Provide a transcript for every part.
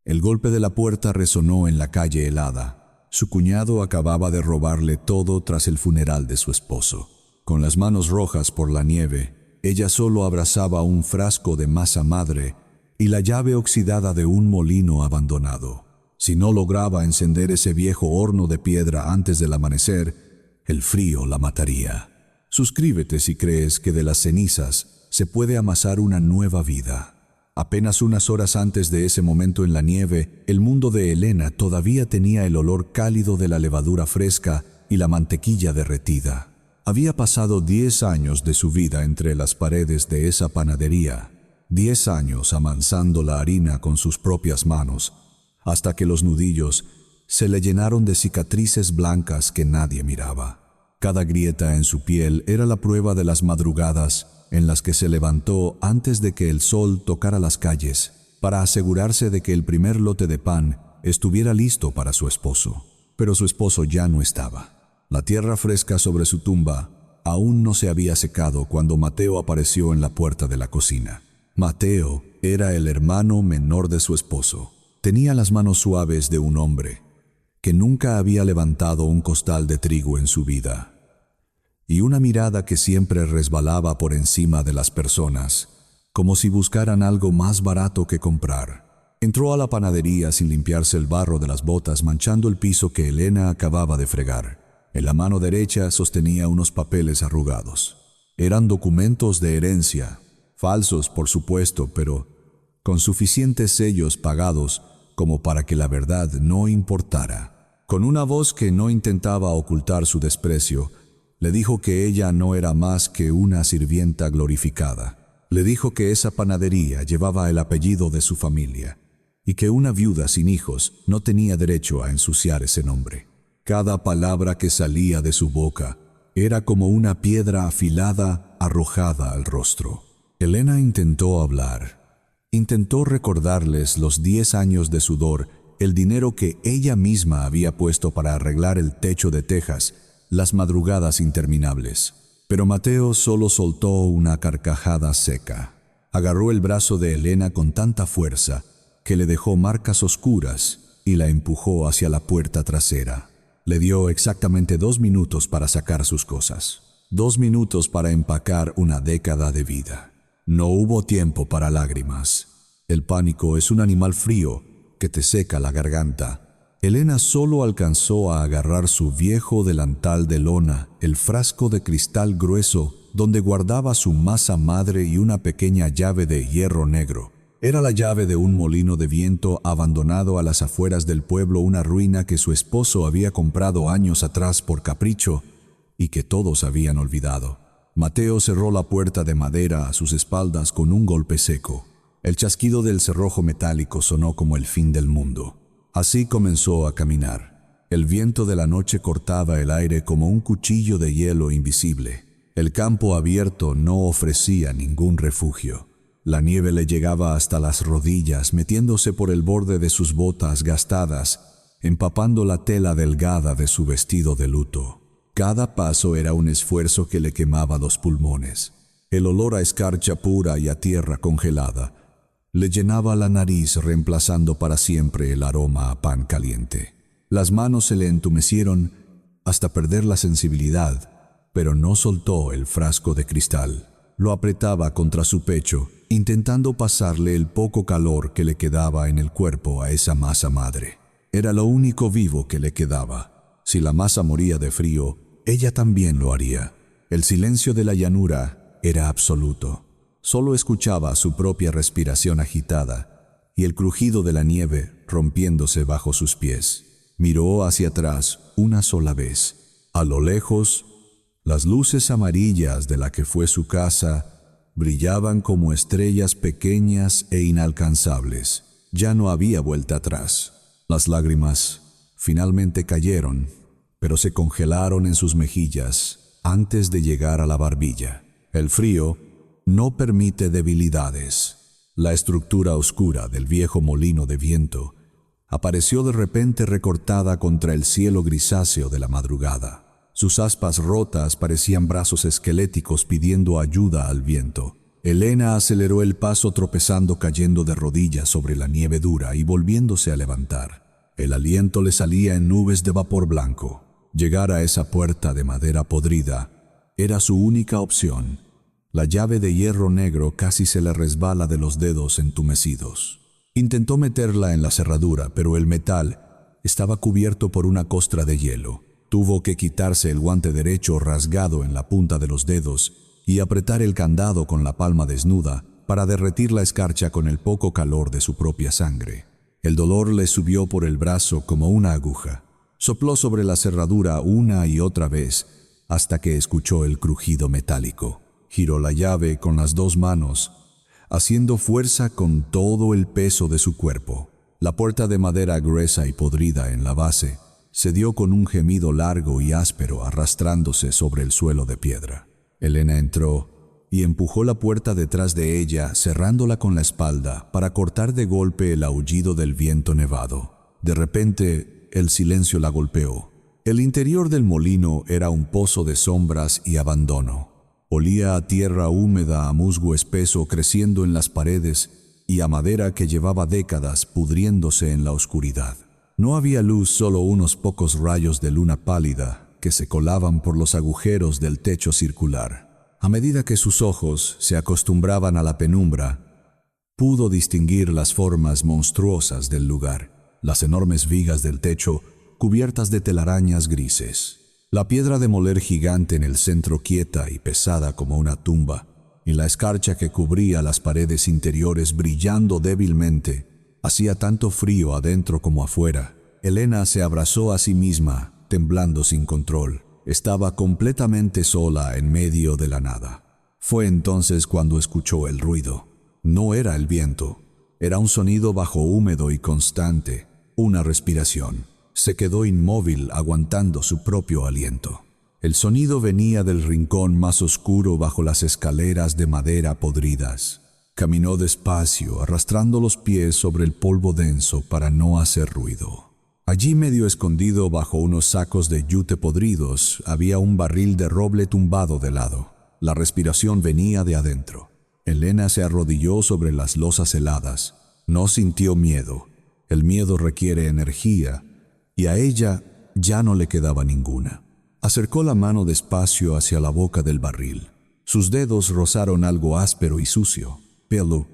El golpe de la puerta resonó en la calle helada. Su cuñado acababa de robarle todo tras el funeral de su esposo. Con las manos rojas por la nieve, ella solo abrazaba un frasco de masa madre y la llave oxidada de un molino abandonado. Si no lograba encender ese viejo horno de piedra antes del amanecer, el frío la mataría. Suscríbete si crees que de las cenizas se puede amasar una nueva vida. Apenas unas horas antes de ese momento en la nieve, el mundo de Elena todavía tenía el olor cálido de la levadura fresca y la mantequilla derretida. Había pasado 10 años de su vida entre las paredes de esa panadería, 10 años amansando la harina con sus propias manos, hasta que los nudillos se le llenaron de cicatrices blancas que nadie miraba. Cada grieta en su piel era la prueba de las madrugadas en las que se levantó antes de que el sol tocara las calles para asegurarse de que el primer lote de pan estuviera listo para su esposo. Pero su esposo ya no estaba. La tierra fresca sobre su tumba aún no se había secado cuando Mateo apareció en la puerta de la cocina. Mateo era el hermano menor de su esposo. Tenía las manos suaves de un hombre que nunca había levantado un costal de trigo en su vida, y una mirada que siempre resbalaba por encima de las personas, como si buscaran algo más barato que comprar. Entró a la panadería sin limpiarse el barro de las botas, manchando el piso que Elena acababa de fregar. En la mano derecha sostenía unos papeles arrugados. Eran documentos de herencia, falsos por supuesto, pero con suficientes sellos pagados como para que la verdad no importara. Con una voz que no intentaba ocultar su desprecio, le dijo que ella no era más que una sirvienta glorificada. Le dijo que esa panadería llevaba el apellido de su familia y que una viuda sin hijos no tenía derecho a ensuciar ese nombre. Cada palabra que salía de su boca era como una piedra afilada arrojada al rostro. Elena intentó hablar. Intentó recordarles los 10 años de sudor, el dinero que ella misma había puesto para arreglar el techo de tejas, las madrugadas interminables. Pero Mateo solo soltó una carcajada seca. Agarró el brazo de Elena con tanta fuerza que le dejó marcas oscuras y la empujó hacia la puerta trasera. Le dio exactamente 2 minutos para sacar sus cosas. 2 minutos para empacar una década de vida. No hubo tiempo para lágrimas. El pánico es un animal frío que te seca la garganta. Elena solo alcanzó a agarrar su viejo delantal de lona, el frasco de cristal grueso donde guardaba su masa madre y una pequeña llave de hierro negro. Era la llave de un molino de viento abandonado a las afueras del pueblo, una ruina que su esposo había comprado años atrás por capricho y que todos habían olvidado. Mateo cerró la puerta de madera a sus espaldas con un golpe seco. El chasquido del cerrojo metálico sonó como el fin del mundo. Así comenzó a caminar. El viento de la noche cortaba el aire como un cuchillo de hielo invisible. El campo abierto no ofrecía ningún refugio. La nieve le llegaba hasta las rodillas, metiéndose por el borde de sus botas gastadas, empapando la tela delgada de su vestido de luto. Cada paso era un esfuerzo que le quemaba los pulmones. El olor a escarcha pura y a tierra congelada le llenaba la nariz, reemplazando para siempre el aroma a pan caliente. Las manos se le entumecieron hasta perder la sensibilidad, pero no soltó el frasco de cristal. Lo apretaba contra su pecho, intentando pasarle el poco calor que le quedaba en el cuerpo a esa masa madre. Era lo único vivo que le quedaba. Si la masa moría de frío, ella también lo haría. El silencio de la llanura era absoluto. Solo escuchaba su propia respiración agitada y el crujido de la nieve rompiéndose bajo sus pies. Miró hacia atrás una sola vez. A lo lejos, las luces amarillas de la que fue su casa brillaban como estrellas pequeñas e inalcanzables. Ya no había vuelta atrás. Las lágrimas finalmente cayeron, pero se congelaron en sus mejillas antes de llegar a la barbilla. El frío no permite debilidades. La estructura oscura del viejo molino de viento apareció de repente recortada contra el cielo grisáceo de la madrugada. Sus aspas rotas parecían brazos esqueléticos pidiendo ayuda al viento. Elena aceleró el paso tropezando, cayendo de rodillas sobre la nieve dura y volviéndose a levantar. El aliento le salía en nubes de vapor blanco. Llegar a esa puerta de madera podrida era su única opción. La llave de hierro negro casi se le resbala de los dedos entumecidos. Intentó meterla en la cerradura, pero el metal estaba cubierto por una costra de hielo. Tuvo que quitarse el guante derecho rasgado en la punta de los dedos y apretar el candado con la palma desnuda para derretir la escarcha con el poco calor de su propia sangre. El dolor le subió por el brazo como una aguja. Sopló sobre la cerradura una y otra vez hasta que escuchó el crujido metálico. Giró la llave con las dos manos, haciendo fuerza con todo el peso de su cuerpo. La puerta de madera gruesa y podrida en la base se dio con un gemido largo y áspero, arrastrándose sobre el suelo de piedra. Elena entró y empujó la puerta detrás de ella, cerrándola con la espalda para cortar de golpe el aullido del viento nevado. De repente, el silencio la golpeó. El interior del molino era un pozo de sombras y abandono. Olía a tierra húmeda, a musgo espeso creciendo en las paredes y a madera que llevaba décadas pudriéndose en la oscuridad. No había luz, solo unos pocos rayos de luna pálida que se colaban por los agujeros del techo circular. A medida que sus ojos se acostumbraban a la penumbra, pudo distinguir las formas monstruosas del lugar, las enormes vigas del techo cubiertas de telarañas grises. La piedra de moler gigante en el centro, quieta y pesada como una tumba, y la escarcha que cubría las paredes interiores brillando débilmente. Hacía tanto frío adentro como afuera. Elena se abrazó a sí misma, temblando sin control. Estaba completamente sola en medio de la nada. Fue entonces cuando escuchó el ruido. No era el viento, era un sonido bajo, húmedo y constante, una respiración. Se quedó inmóvil, aguantando su propio aliento. El sonido venía del rincón más oscuro bajo las escaleras de madera podridas. Caminó despacio, arrastrando los pies sobre el polvo denso para no hacer ruido. Allí, medio escondido bajo unos sacos de yute podridos, había un barril de roble tumbado de lado. La respiración venía de adentro. Elena se arrodilló sobre las losas heladas. No sintió miedo. El miedo requiere energía, y a ella ya no le quedaba ninguna. Acercó la mano despacio hacia la boca del barril. Sus dedos rozaron algo áspero y sucio. Pelo,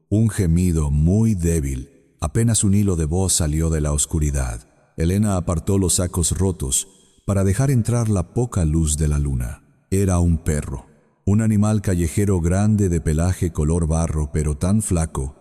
un gemido muy débil. Apenas un hilo de voz salió de la oscuridad. Elena apartó los sacos rotos para dejar entrar la poca luz de la luna. Era un perro, un animal callejero grande de pelaje color barro, pero tan flaco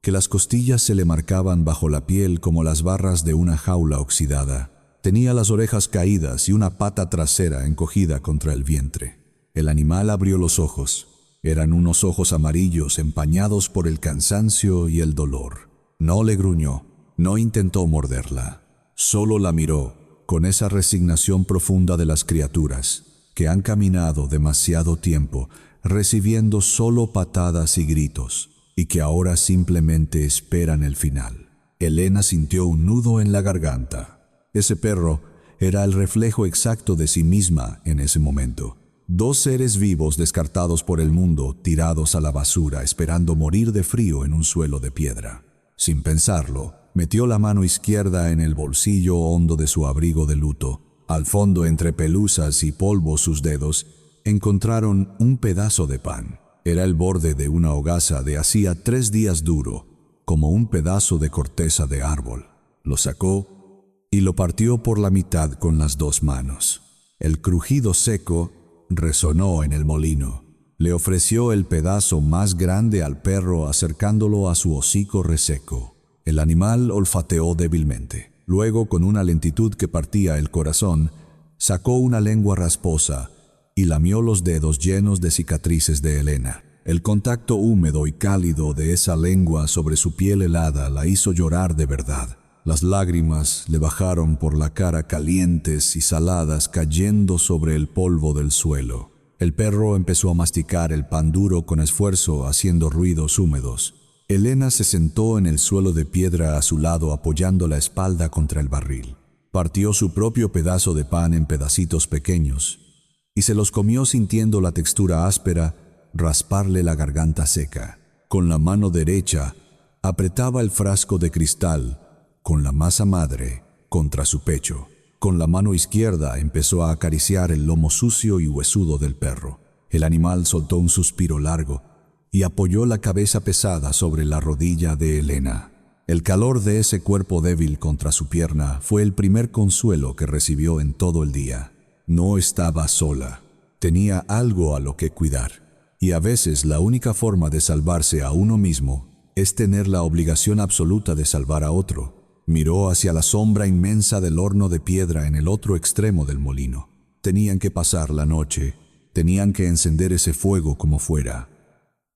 que las costillas se le marcaban bajo la piel como las barras de una jaula oxidada. Tenía las orejas caídas y una pata trasera encogida contra el vientre. El animal abrió los ojos. Eran unos ojos amarillos empañados por el cansancio y el dolor. No le gruñó, no intentó morderla. Solo la miró con esa resignación profunda de las criaturas que han caminado demasiado tiempo recibiendo solo patadas y gritos, y que ahora simplemente esperan el final. Elena sintió un nudo en la garganta. Ese perro era el reflejo exacto de sí misma en ese momento. Dos seres vivos descartados por el mundo, tirados a la basura, esperando morir de frío en un suelo de piedra. Sin pensarlo, metió la mano izquierda en el bolsillo hondo de su abrigo de luto. Al fondo, entre pelusas y polvo, sus dedos encontraron un pedazo de pan. Era el borde de una hogaza de hacía 3 días duro, como un pedazo de corteza de árbol. Lo sacó y lo partió por la mitad con las 2 manos. El crujido seco resonó en el molino. Le ofreció el pedazo más grande al perro, acercándolo a su hocico reseco. El animal olfateó débilmente. Luego, con una lentitud que partía el corazón, sacó una lengua rasposa y lamió los dedos llenos de cicatrices de Elena. El contacto húmedo y cálido de esa lengua sobre su piel helada la hizo llorar de verdad. Las lágrimas le bajaron por la cara, calientes y saladas, cayendo sobre el polvo del suelo. El perro empezó a masticar el pan duro con esfuerzo, haciendo ruidos húmedos. Elena se sentó en el suelo de piedra a su lado, apoyando la espalda contra el barril. Partió su propio pedazo de pan en pedacitos pequeños y se los comió, sintiendo la textura áspera rasparle la garganta seca. Con la mano derecha apretaba el frasco de cristal con la masa madre contra su pecho. Con la mano izquierda empezó a acariciar el lomo sucio y huesudo del perro. El animal soltó un suspiro largo y apoyó la cabeza pesada sobre la rodilla de Elena. El calor de ese cuerpo débil contra su pierna fue el primer consuelo que recibió en todo el día. No estaba sola. Tenía algo a lo que cuidar. Y a veces la única forma de salvarse a uno mismo es tener la obligación absoluta de salvar a otro. Miró hacia la sombra inmensa del horno de piedra en el otro extremo del molino. Tenían que pasar la noche. Tenían que encender ese fuego como fuera.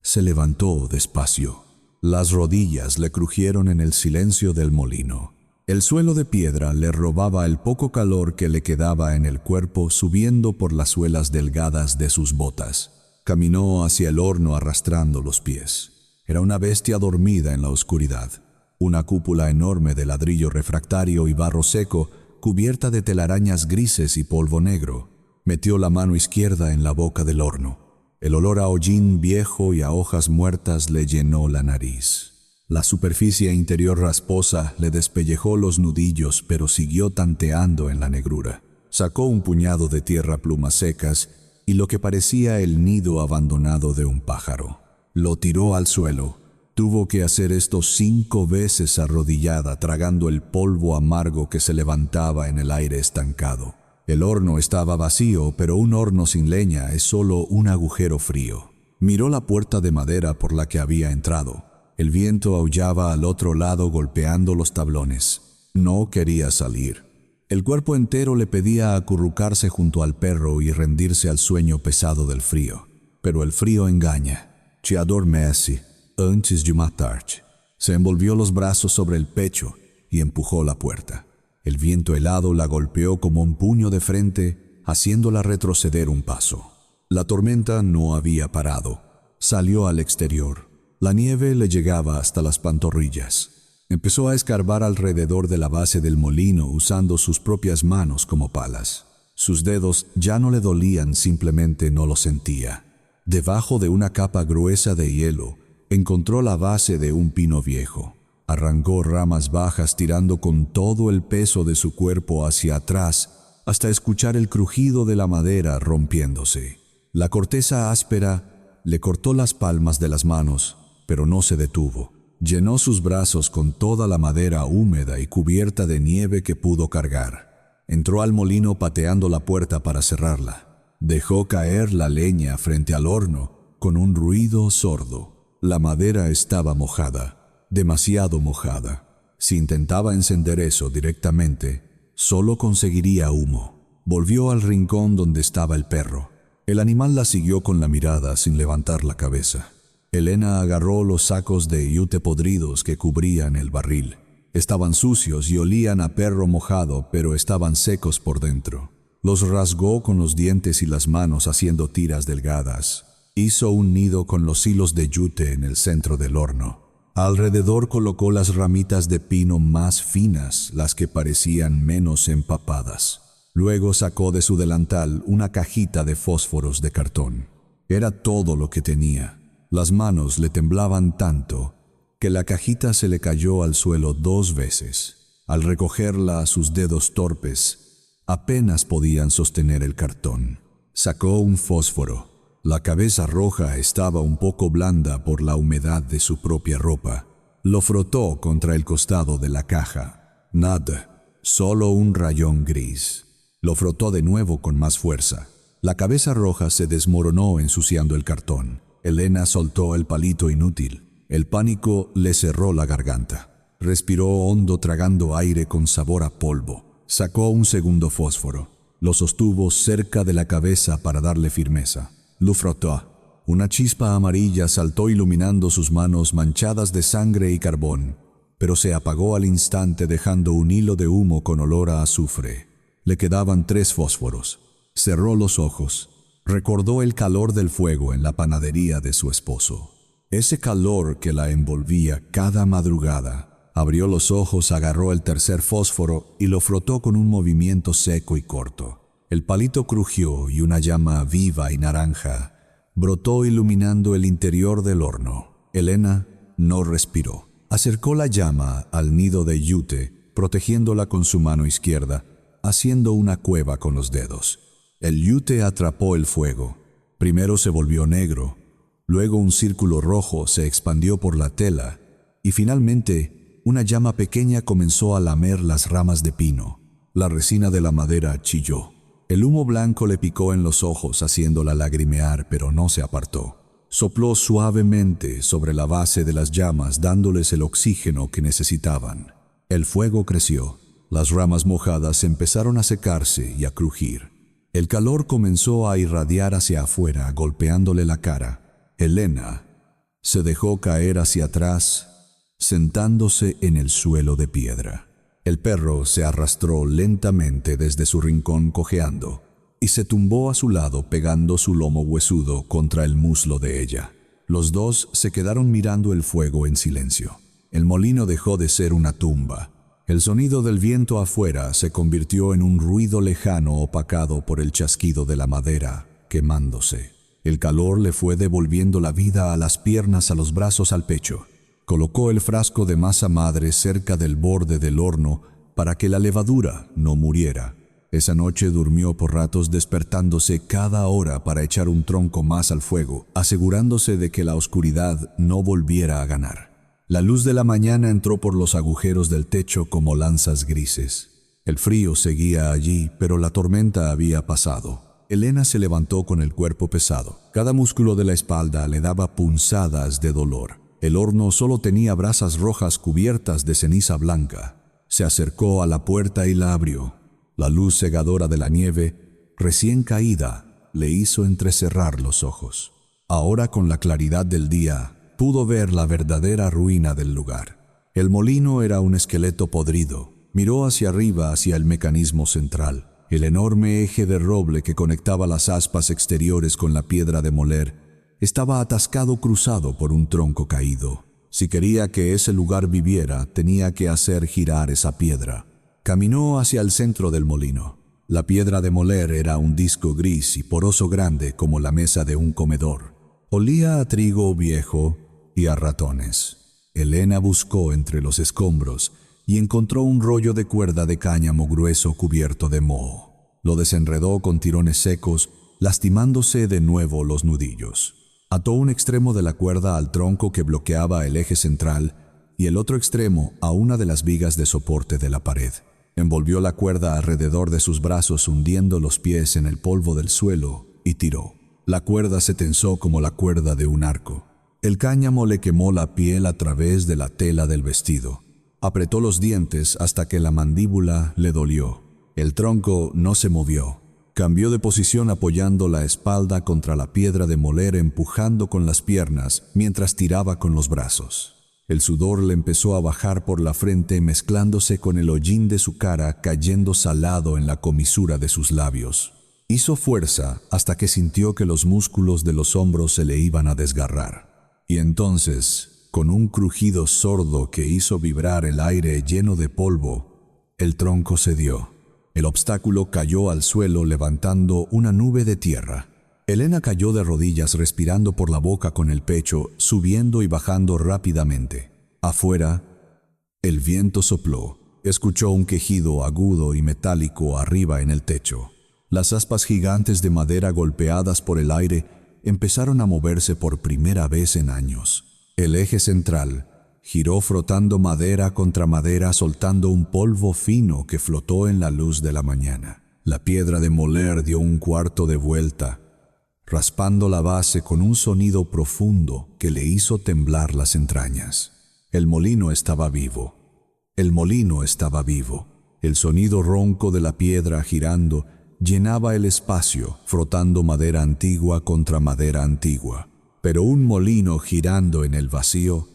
Se levantó despacio. Las rodillas le crujieron en el silencio del molino. El suelo de piedra le robaba el poco calor que le quedaba en el cuerpo subiendo por las suelas delgadas de sus botas. Caminó hacia el horno arrastrando los pies. Era una bestia dormida en la oscuridad. Una cúpula enorme de ladrillo refractario y barro seco, cubierta de telarañas grises y polvo negro. Metió la mano izquierda en la boca del horno. El olor a hollín viejo y a hojas muertas le llenó la nariz. La superficie interior rasposa le despellejó los nudillos, pero siguió tanteando en la negrura. Sacó un puñado de tierra plumas secas y lo que parecía el nido abandonado de un pájaro. Lo tiró al suelo. Tuvo que hacer esto 5 veces arrodillada, tragando el polvo amargo que se levantaba en el aire estancado. El horno estaba vacío, pero un horno sin leña es solo un agujero frío. Miró la puerta de madera por la que había entrado. El viento aullaba al otro lado golpeando los tablones. No quería salir. El cuerpo entero le pedía acurrucarse junto al perro y rendirse al sueño pesado del frío. Pero el frío engaña. Te adormece antes de matarte. Se envolvió los brazos sobre el pecho y empujó la puerta. El viento helado la golpeó como un puño de frente, haciéndola retroceder un paso. La tormenta no había parado. Salió al exterior. La nieve le llegaba hasta las pantorrillas. Empezó a escarbar alrededor de la base del molino usando sus propias manos como palas. Sus dedos ya no le dolían, simplemente no lo sentía. Debajo de una capa gruesa de hielo, encontró la base de un pino viejo. Arrancó ramas bajas tirando con todo el peso de su cuerpo hacia atrás hasta escuchar el crujido de la madera rompiéndose. La corteza áspera le cortó las palmas de las manos, pero no se detuvo. Llenó sus brazos con toda la madera húmeda y cubierta de nieve que pudo cargar. Entró al molino pateando la puerta para cerrarla. Dejó caer la leña frente al horno con un ruido sordo. La madera estaba mojada. Demasiado mojada. Si intentaba encender eso directamente, solo conseguiría humo. Volvió al rincón donde estaba el perro. El animal la siguió con la mirada sin levantar la cabeza. Elena agarró los sacos de yute podridos que cubrían el barril. Estaban sucios y olían a perro mojado, pero estaban secos por dentro. Los rasgó con los dientes y las manos haciendo tiras delgadas. Hizo un nido con los hilos de yute en el centro del horno. Alrededor colocó las ramitas de pino más finas, las que parecían menos empapadas. Luego sacó de su delantal una cajita de fósforos de cartón. Era todo lo que tenía. Las manos le temblaban tanto que la cajita se le cayó al suelo 2 veces. Al recogerla, sus dedos torpes apenas podían sostener el cartón. Sacó un fósforo. La cabeza roja estaba un poco blanda por la humedad de su propia ropa. Lo frotó contra el costado de la caja. Nada, solo un rayón gris. Lo frotó de nuevo con más fuerza. La cabeza roja se desmoronó ensuciando el cartón. Elena soltó el palito inútil. El pánico le cerró la garganta. Respiró hondo tragando aire con sabor a polvo. Sacó un segundo fósforo. Lo sostuvo cerca de la cabeza para darle firmeza. Lo frotó. Una chispa amarilla saltó iluminando sus manos manchadas de sangre y carbón, pero se apagó al instante dejando un hilo de humo con olor a azufre. Le quedaban 3 fósforos. Cerró los ojos. Recordó el calor del fuego en la panadería de su esposo. Ese calor que la envolvía cada madrugada. Abrió los ojos, agarró el tercer fósforo y lo frotó con un movimiento seco y corto. El palito crujió y una llama viva y naranja brotó iluminando el interior del horno. Elena no respiró. Acercó la llama al nido de yute, protegiéndola con su mano izquierda, haciendo una cueva con los dedos. El yute atrapó el fuego. Primero se volvió negro, luego un círculo rojo se expandió por la tela y finalmente una llama pequeña comenzó a lamer las ramas de pino. La resina de la madera chilló. El humo blanco le picó en los ojos, haciéndola lagrimear, pero no se apartó. Sopló suavemente sobre la base de las llamas, dándoles el oxígeno que necesitaban. El fuego creció. Las ramas mojadas empezaron a secarse y a crujir. El calor comenzó a irradiar hacia afuera, golpeándole la cara. Elena se dejó caer hacia atrás, sentándose en el suelo de piedra. El perro se arrastró lentamente desde su rincón cojeando y se tumbó a su lado pegando su lomo huesudo contra el muslo de ella. Los dos se quedaron mirando el fuego en silencio. El molino dejó de ser una tumba. El sonido del viento afuera se convirtió en un ruido lejano opacado por el chasquido de la madera quemándose. El calor le fue devolviendo la vida a las piernas, a los brazos, al pecho. Colocó el frasco de masa madre cerca del borde del horno para que la levadura no muriera. Esa noche durmió por ratos, despertándose cada hora para echar un tronco más al fuego, asegurándose de que la oscuridad no volviera a ganar. La luz de la mañana entró por los agujeros del techo como lanzas grises. El frío seguía allí, pero la tormenta había pasado. Elena se levantó con el cuerpo pesado. Cada músculo de la espalda le daba punzadas de dolor. El horno solo tenía brasas rojas cubiertas de ceniza blanca. Se acercó a la puerta y la abrió. La luz cegadora de la nieve, recién caída, le hizo entrecerrar los ojos. Ahora, con la claridad del día, pudo ver la verdadera ruina del lugar. El molino era un esqueleto podrido. Miró hacia arriba, hacia el mecanismo central. El enorme eje de roble que conectaba las aspas exteriores con la piedra de moler estaba atascado, cruzado por un tronco caído. Si quería que ese lugar viviera, tenía que hacer girar esa piedra. Caminó hacia el centro del molino. La piedra de moler era un disco gris y poroso, grande como la mesa de un comedor. Olía a trigo viejo y a ratones. Elena buscó entre los escombros y encontró un rollo de cuerda de cáñamo grueso cubierto de moho. Lo desenredó con tirones secos, lastimándose de nuevo los nudillos. Ató un extremo de la cuerda al tronco que bloqueaba el eje central y el otro extremo a una de las vigas de soporte de la pared. Envolvió la cuerda alrededor de sus brazos, hundiendo los pies en el polvo del suelo, y tiró. La cuerda se tensó como la cuerda de un arco. El cáñamo le quemó la piel a través de la tela del vestido. Apretó los dientes hasta que la mandíbula le dolió. El tronco no se movió. Cambió de posición apoyando la espalda contra la piedra de moler, empujando con las piernas mientras tiraba con los brazos. El sudor le empezó a bajar por la frente, mezclándose con el hollín de su cara, cayendo salado en la comisura de sus labios. Hizo fuerza hasta que sintió que los músculos de los hombros se le iban a desgarrar. Y entonces, con un crujido sordo que hizo vibrar el aire lleno de polvo, el tronco cedió. El obstáculo cayó al suelo, levantando una nube de tierra. Elena cayó de rodillas, respirando por la boca con el pecho, subiendo y bajando rápidamente. Afuera, el viento sopló. Escuchó un quejido agudo y metálico arriba en el techo. Las aspas gigantes de madera golpeadas por el aire empezaron a moverse por primera vez en años. El eje central giró frotando madera contra madera, soltando un polvo fino que flotó en la luz de la mañana. La piedra de moler dio un cuarto de vuelta, raspando la base con un sonido profundo que le hizo temblar las entrañas. El molino estaba vivo. El molino estaba vivo. El sonido ronco de la piedra girando llenaba el espacio, frotando madera antigua contra madera antigua. Pero un molino girando en el vacío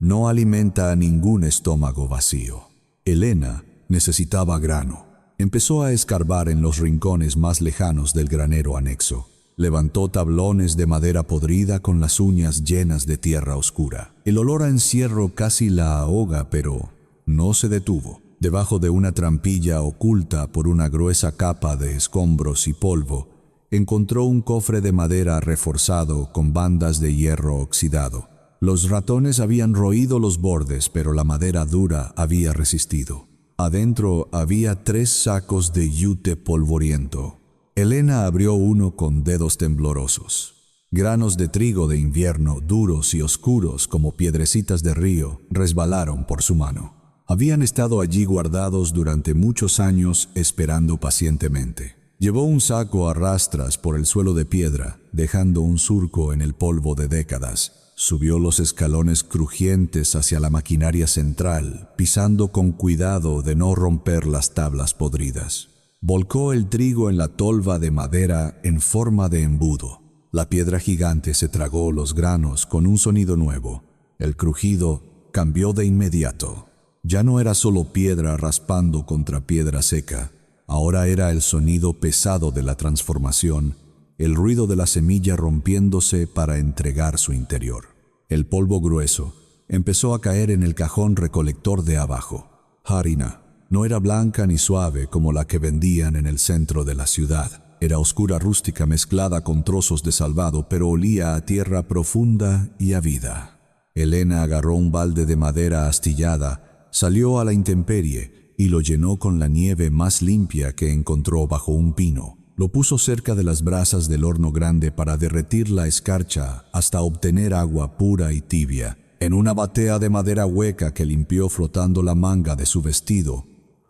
no alimenta a ningún estómago vacío. Elena necesitaba grano. Empezó a escarbar en los rincones más lejanos del granero anexo. Levantó tablones de madera podrida con las uñas llenas de tierra oscura. El olor a encierro casi la ahoga, pero no se detuvo. Debajo de una trampilla oculta por una gruesa capa de escombros y polvo, encontró un cofre de madera reforzado con bandas de hierro oxidado. Los ratones habían roído los bordes, pero la madera dura había resistido. Adentro había 3 sacos de yute polvoriento. Elena abrió uno con dedos temblorosos. Granos de trigo de invierno, duros y oscuros como piedrecitas de río, resbalaron por su mano. Habían estado allí guardados durante muchos años esperando pacientemente. Llevó un saco a rastras por el suelo de piedra, dejando un surco en el polvo de décadas. Subió los escalones crujientes hacia la maquinaria central, pisando con cuidado de no romper las tablas podridas. Volcó el trigo en la tolva de madera en forma de embudo. La piedra gigante se tragó los granos con un sonido nuevo. El crujido cambió de inmediato. Ya no era solo piedra raspando contra piedra seca. Ahora era el sonido pesado de la transformación, el ruido de la semilla rompiéndose para entregar su interior. El polvo grueso empezó a caer en el cajón recolector de abajo. Harina no era blanca ni suave como la que vendían en el centro de la ciudad. Era oscura rústica mezclada con trozos de salvado, pero olía a tierra profunda y a vida. Elena agarró un balde de madera astillada, salió a la intemperie y lo llenó con la nieve más limpia que encontró bajo un pino. Lo puso cerca de las brasas del horno grande para derretir la escarcha hasta obtener agua pura y tibia. En una batea de madera hueca que limpió frotando la manga de su vestido,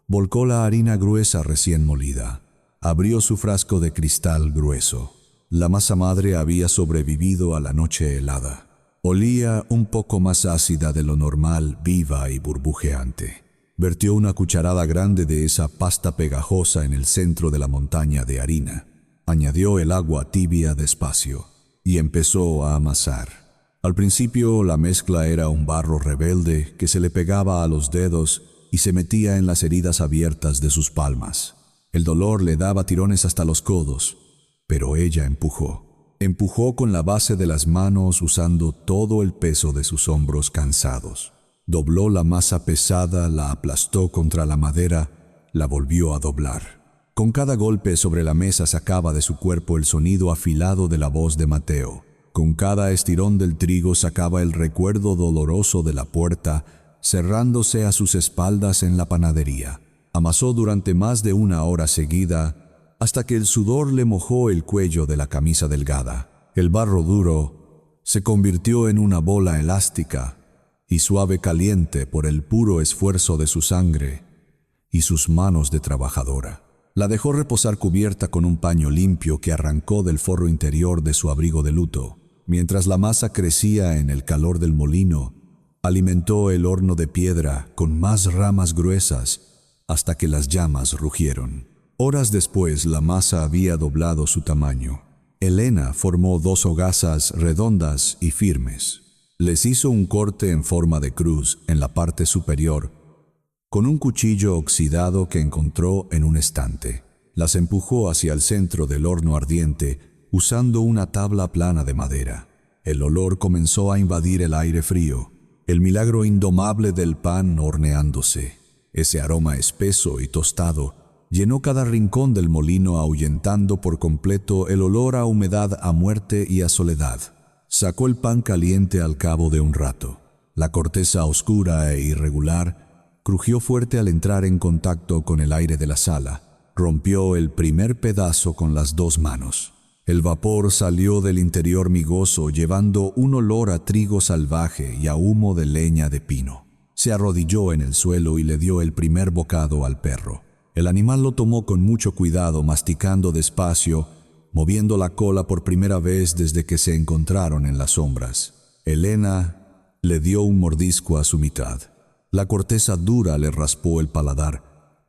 volcó la harina gruesa recién molida. Abrió su frasco de cristal grueso. La masa madre había sobrevivido a la noche helada. Olía un poco más ácida de lo normal, viva y burbujeante. Vertió una cucharada grande de esa pasta pegajosa en el centro de la montaña de harina. Añadió el agua tibia despacio y empezó a amasar. Al principio la mezcla era un barro rebelde que se le pegaba a los dedos y se metía en las heridas abiertas de sus palmas. El dolor le daba tirones hasta los codos, pero ella empujó. Empujó con la base de las manos usando todo el peso de sus hombros cansados. Dobló la masa pesada, la aplastó contra la madera, la volvió a doblar. Con cada golpe sobre la mesa sacaba de su cuerpo el sonido afilado de la voz de Mateo. Con cada estirón del trigo sacaba el recuerdo doloroso de la puerta, cerrándose a sus espaldas en la panadería. Amasó durante más de 1 hora seguida, hasta que el sudor le mojó el cuello de la camisa delgada. El barro duro se convirtió en una bola elástica y suave caliente por el puro esfuerzo de su sangre y sus manos de trabajadora. La dejó reposar cubierta con un paño limpio que arrancó del forro interior de su abrigo de luto. Mientras la masa crecía en el calor del molino, alimentó el horno de piedra con más ramas gruesas hasta que las llamas rugieron. Horas después la masa había doblado su tamaño. Elena formó 2 hogazas redondas y firmes. Les hizo un corte en forma de cruz en la parte superior con un cuchillo oxidado que encontró en un estante. Las empujó hacia el centro del horno ardiente usando una tabla plana de madera. El olor comenzó a invadir el aire frío, el milagro indomable del pan horneándose. Ese aroma espeso y tostado llenó cada rincón del molino, ahuyentando por completo el olor a humedad, a muerte y a soledad. Sacó el pan caliente al cabo de un rato. La corteza oscura e irregular crujió fuerte al entrar en contacto con el aire de la sala. Rompió el primer pedazo con las 2 manos. El vapor salió del interior migoso, llevando un olor a trigo salvaje y a humo de leña de pino. Se arrodilló en el suelo y le dio el primer bocado al perro. El animal lo tomó con mucho cuidado, masticando despacio, moviendo la cola por primera vez desde que se encontraron en las sombras. Elena le dio un mordisco a su mitad. La corteza dura le raspó el paladar,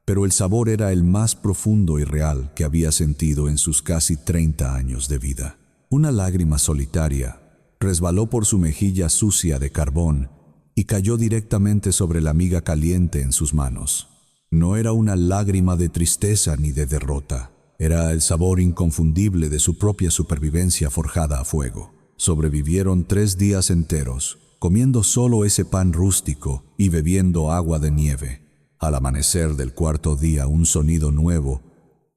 pero el sabor era el más profundo y real que había sentido en sus casi 30 años de vida. Una lágrima solitaria resbaló por su mejilla sucia de carbón y cayó directamente sobre la miga caliente en sus manos. No era una lágrima de tristeza ni de derrota. Era el sabor inconfundible de su propia supervivencia forjada a fuego. Sobrevivieron 3 días enteros, comiendo solo ese pan rústico y bebiendo agua de nieve. Al amanecer del 4.º día, un sonido nuevo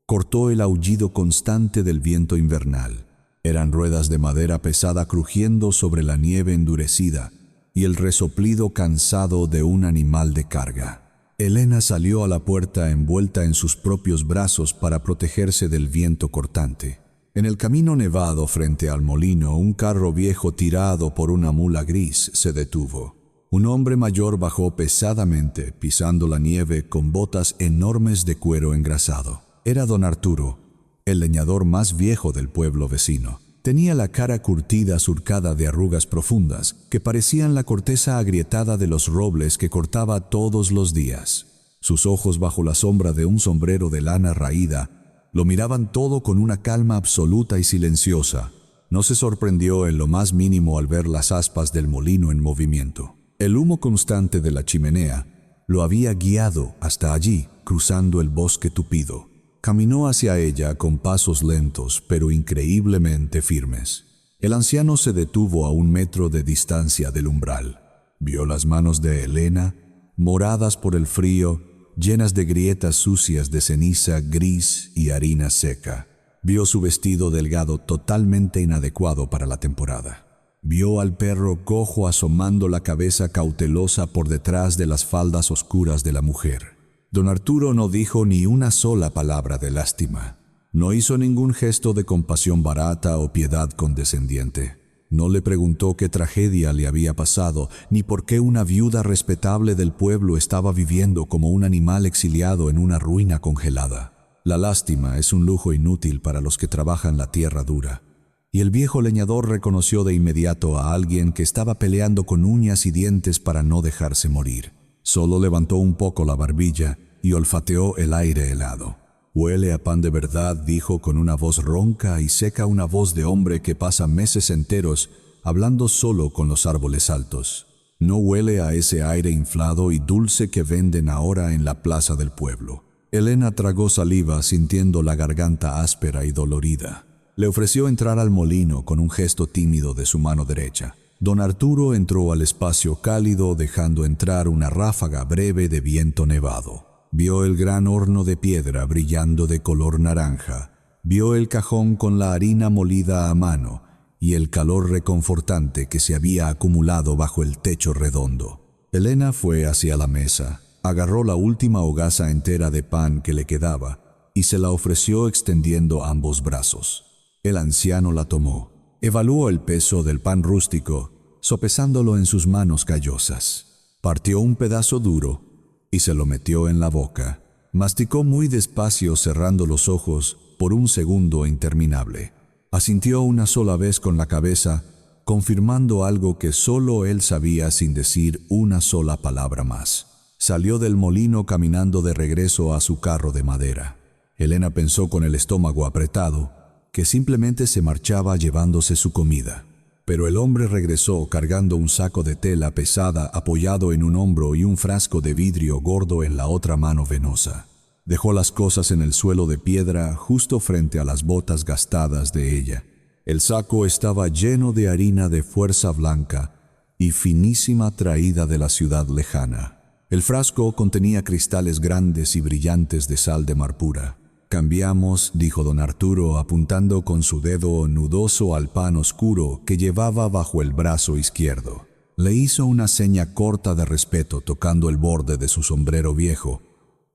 Cortó el aullido constante del viento invernal. Eran ruedas de madera pesada crujiendo sobre la nieve endurecida y el resoplido cansado de un animal de carga. Elena salió a la puerta envuelta en sus propios brazos para protegerse del viento cortante. En el camino nevado frente al molino, un carro viejo tirado por una mula gris se detuvo. Un hombre mayor bajó pesadamente, pisando la nieve con botas enormes de cuero engrasado. Era don Arturo, el leñador más viejo del pueblo vecino. Tenía la cara curtida surcada de arrugas profundas que parecían la corteza agrietada de los robles que cortaba todos los días. Sus ojos, bajo la sombra de un sombrero de lana raída, lo miraban todo con una calma absoluta y silenciosa. No se sorprendió en lo más mínimo al ver las aspas del molino en movimiento. El humo constante de la chimenea lo había guiado hasta allí, cruzando el bosque tupido. Caminó hacia ella con pasos lentos, pero increíblemente firmes. El anciano se detuvo a 1 metro de distancia del umbral. Vio las manos de Elena, moradas por el frío, llenas de grietas sucias de ceniza gris y harina seca. Vio su vestido delgado totalmente inadecuado para la temporada. Vio al perro cojo asomando la cabeza cautelosa por detrás de las faldas oscuras de la mujer. Don Arturo no dijo ni una sola palabra de lástima. No hizo ningún gesto de compasión barata o piedad condescendiente. No le preguntó qué tragedia le había pasado, ni por qué una viuda respetable del pueblo estaba viviendo como un animal exiliado en una ruina congelada. La lástima es un lujo inútil para los que trabajan la tierra dura. Y el viejo leñador reconoció de inmediato a alguien que estaba peleando con uñas y dientes para no dejarse morir. Solo levantó un poco la barbilla y olfateó el aire helado. «Huele a pan de verdad», dijo con una voz ronca y seca, una voz de hombre que pasa meses enteros hablando solo con los árboles altos. No huele a ese aire inflado y dulce que venden ahora en la plaza del pueblo. Elena tragó saliva sintiendo la garganta áspera y dolorida. Le ofreció entrar al molino con un gesto tímido de su mano derecha. Don Arturo entró al espacio cálido dejando entrar una ráfaga breve de viento nevado. Vio el gran horno de piedra brillando de color naranja. Vio el cajón con la harina molida a mano y el calor reconfortante que se había acumulado bajo el techo redondo. Elena fue hacia la mesa, agarró la última hogaza entera de pan que le quedaba y se la ofreció extendiendo ambos brazos. El anciano la tomó. Evaluó el peso del pan rústico, sopesándolo en sus manos callosas. Partió un pedazo duro y se lo metió en la boca. Masticó muy despacio, cerrando los ojos por un segundo interminable. Asintió una sola vez con la cabeza, confirmando algo que solo él sabía sin decir una sola palabra más. Salió del molino caminando de regreso a su carro de madera. Elena pensó con el estómago apretado que simplemente se marchaba llevándose su comida. Pero el hombre regresó cargando un saco de tela pesada apoyado en un hombro y un frasco de vidrio gordo en la otra mano venosa. Dejó las cosas en el suelo de piedra justo frente a las botas gastadas de ella. El saco estaba lleno de harina de fuerza blanca y finísima traída de la ciudad lejana. El frasco contenía cristales grandes y brillantes de sal de mar pura. «Cambiamos», dijo don Arturo, apuntando con su dedo nudoso al pan oscuro que llevaba bajo el brazo izquierdo. Le hizo una seña corta de respeto tocando el borde de su sombrero viejo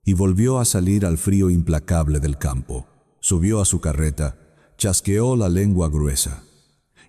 y volvió a salir al frío implacable del campo. Subió a su carreta, chasqueó la lengua gruesa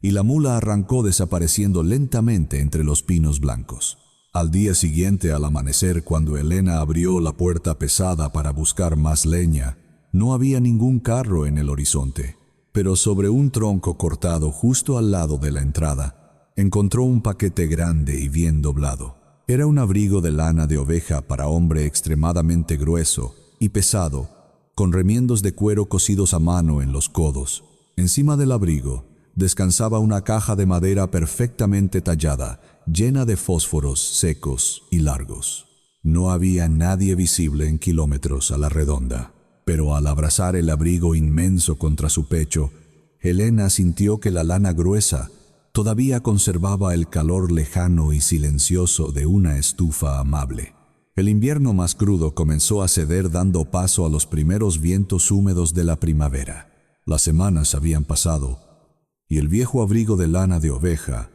y la mula arrancó desapareciendo lentamente entre los pinos blancos. Al día siguiente, al amanecer, cuando Elena abrió la puerta pesada para buscar más leña, no había ningún carro en el horizonte, pero sobre un tronco cortado justo al lado de la entrada, encontró un paquete grande y bien doblado. Era un abrigo de lana de oveja para hombre extremadamente grueso y pesado, con remiendos de cuero cosidos a mano en los codos. Encima del abrigo descansaba una caja de madera perfectamente tallada, llena de fósforos secos y largos. No había nadie visible en kilómetros a la redonda. Pero al abrazar el abrigo inmenso contra su pecho, Elena sintió que la lana gruesa todavía conservaba el calor lejano y silencioso de una estufa amable. El invierno más crudo comenzó a ceder dando paso a los primeros vientos húmedos de la primavera. Las semanas habían pasado y el viejo abrigo de lana de oveja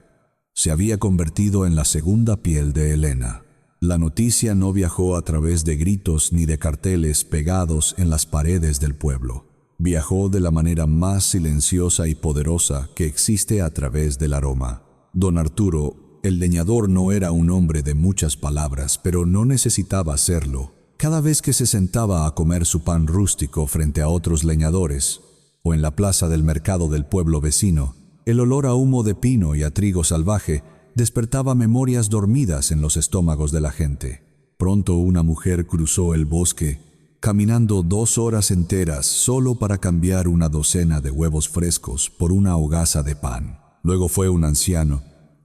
se había convertido en la segunda piel de Elena. La noticia no viajó a través de gritos ni de carteles pegados en las paredes del pueblo. Viajó de la manera más silenciosa y poderosa que existe a través del aroma. Don Arturo, el leñador, no era un hombre de muchas palabras, pero no necesitaba serlo. Cada vez que se sentaba a comer su pan rústico frente a otros leñadores, o en la plaza del mercado del pueblo vecino, el olor a humo de pino y a trigo salvaje despertaba memorias dormidas en los estómagos de la gente. Pronto una mujer cruzó el bosque, caminando 2 horas enteras solo para cambiar una docena de huevos frescos por una hogaza de pan. Luego fue un anciano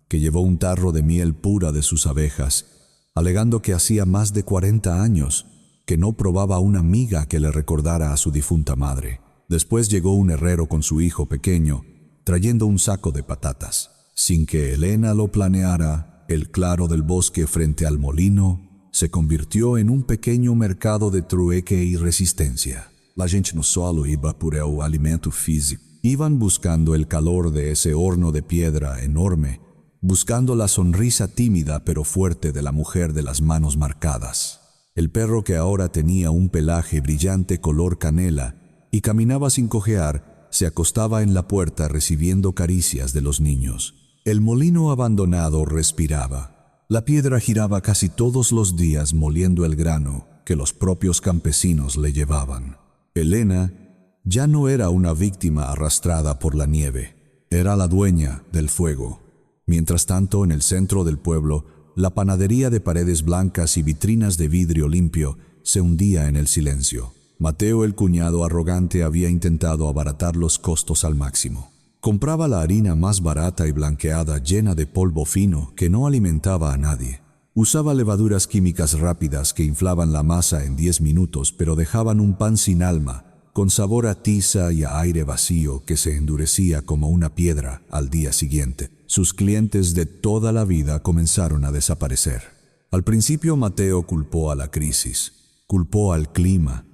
que llevó un tarro de miel pura de sus abejas, alegando que hacía más de 40 años que no probaba una miga que le recordara a su difunta madre. Después llegó un herrero con su hijo pequeño, trayendo un saco de patatas. Sin que Elena lo planeara, el claro del bosque frente al molino se convirtió en un pequeño mercado de trueque y resistencia. La gente no solo iba por el alimento físico. Iban buscando el calor de ese horno de piedra enorme, buscando la sonrisa tímida pero fuerte de la mujer de las manos marcadas. El perro, que ahora tenía un pelaje brillante color canela y caminaba sin cojear, se acostaba en la puerta recibiendo caricias de los niños. El molino abandonado respiraba. La piedra giraba casi todos los días moliendo el grano que los propios campesinos le llevaban. Elena ya no era una víctima arrastrada por la nieve, era la dueña del fuego. Mientras tanto, en el centro del pueblo, la panadería de paredes blancas y vitrinas de vidrio limpio se hundía en el silencio. Mateo, el cuñado arrogante, había intentado abaratar los costos al máximo. Compraba la harina más barata y blanqueada, llena de polvo fino que no alimentaba a nadie. Usaba levaduras químicas rápidas que inflaban la masa en 10 minutos, pero dejaban un pan sin alma, con sabor a tiza y a aire vacío que se endurecía como una piedra al día siguiente. Sus clientes de toda la vida comenzaron a desaparecer. Al principio Mateo culpó a la crisis, culpó al clima,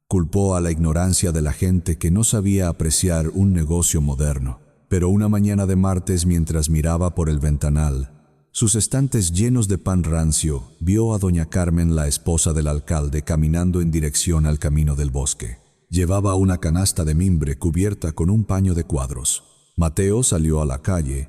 culpó a la ignorancia de la gente que no sabía apreciar un negocio moderno. Pero una mañana de martes, mientras miraba por el ventanal sus estantes llenos de pan rancio, vio a doña Carmen, la esposa del alcalde, caminando en dirección al camino del bosque. Llevaba una canasta de mimbre cubierta con un paño de cuadros. Mateo salió a la calle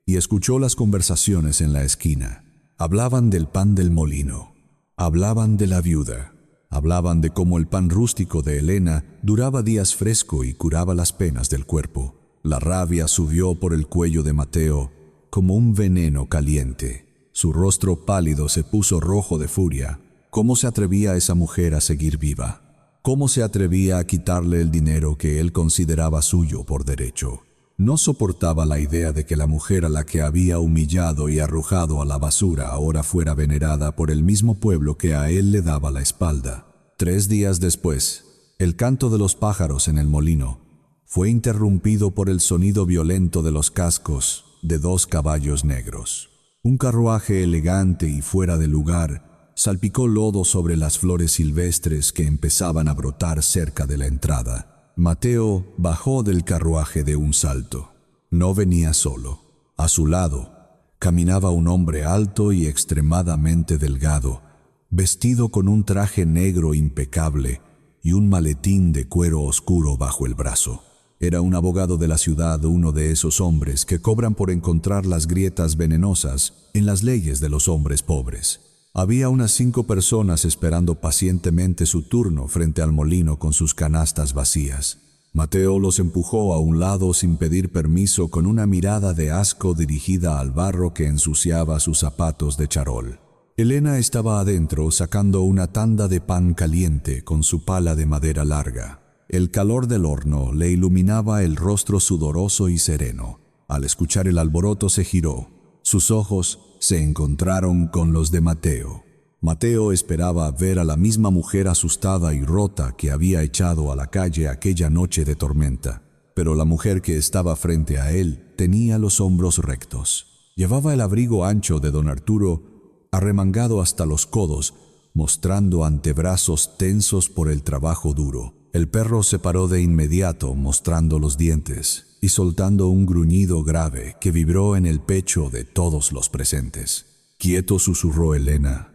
y escuchó las conversaciones en la esquina. Hablaban del pan del molino, hablaban de la viuda, hablaban de cómo el pan rústico de Elena duraba días fresco y curaba las penas del cuerpo. La rabia subió por el cuello de Mateo como un veneno caliente. Su rostro pálido se puso rojo de furia. ¿Cómo se atrevía esa mujer a seguir viva? ¿Cómo se atrevía a quitarle el dinero que él consideraba suyo por derecho? No soportaba la idea de que la mujer a la que había humillado y arrojado a la basura ahora fuera venerada por el mismo pueblo que a él le daba la espalda. 3 días después, el canto de los pájaros en el molino fue interrumpido por el sonido violento de los cascos de 2 caballos negros. Un carruaje elegante y fuera de lugar salpicó lodo sobre las flores silvestres que empezaban a brotar cerca de la entrada. Mateo bajó del carruaje de un salto. No venía solo. A su lado caminaba un hombre alto y extremadamente delgado, vestido con un traje negro impecable y un maletín de cuero oscuro bajo el brazo. Era un abogado de la ciudad, uno de esos hombres que cobran por encontrar las grietas venenosas en las leyes de los hombres pobres. Había unas 5 personas esperando pacientemente su turno frente al molino con sus canastas vacías. Mateo los empujó a un lado sin pedir permiso, con una mirada de asco dirigida al barro que ensuciaba sus zapatos de charol. Elena estaba adentro sacando una tanda de pan caliente con su pala de madera larga. El calor del horno le iluminaba el rostro sudoroso y sereno. Al escuchar el alboroto se giró. Sus ojos se encontraron con los de Mateo. Mateo esperaba ver a la misma mujer asustada y rota que había echado a la calle aquella noche de tormenta. Pero la mujer que estaba frente a él tenía los hombros rectos. Llevaba el abrigo ancho de don Arturo arremangado hasta los codos, mostrando antebrazos tensos por el trabajo duro. El perro se paró de inmediato, mostrando los dientes y soltando un gruñido grave que vibró en el pecho de todos los presentes. «Quieto», susurró Elena,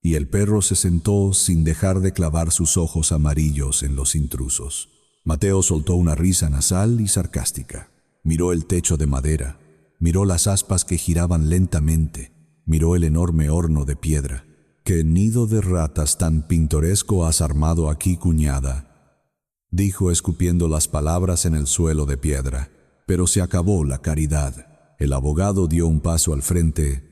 y el perro se sentó sin dejar de clavar sus ojos amarillos en los intrusos. Mateo soltó una risa nasal y sarcástica. Miró el techo de madera, miró las aspas que giraban lentamente, miró el enorme horno de piedra. «¿Qué nido de ratas tan pintoresco has armado aquí, cuñada?», dijo escupiendo las palabras en el suelo de piedra. Pero se acabó la caridad. El abogado dio un paso al frente,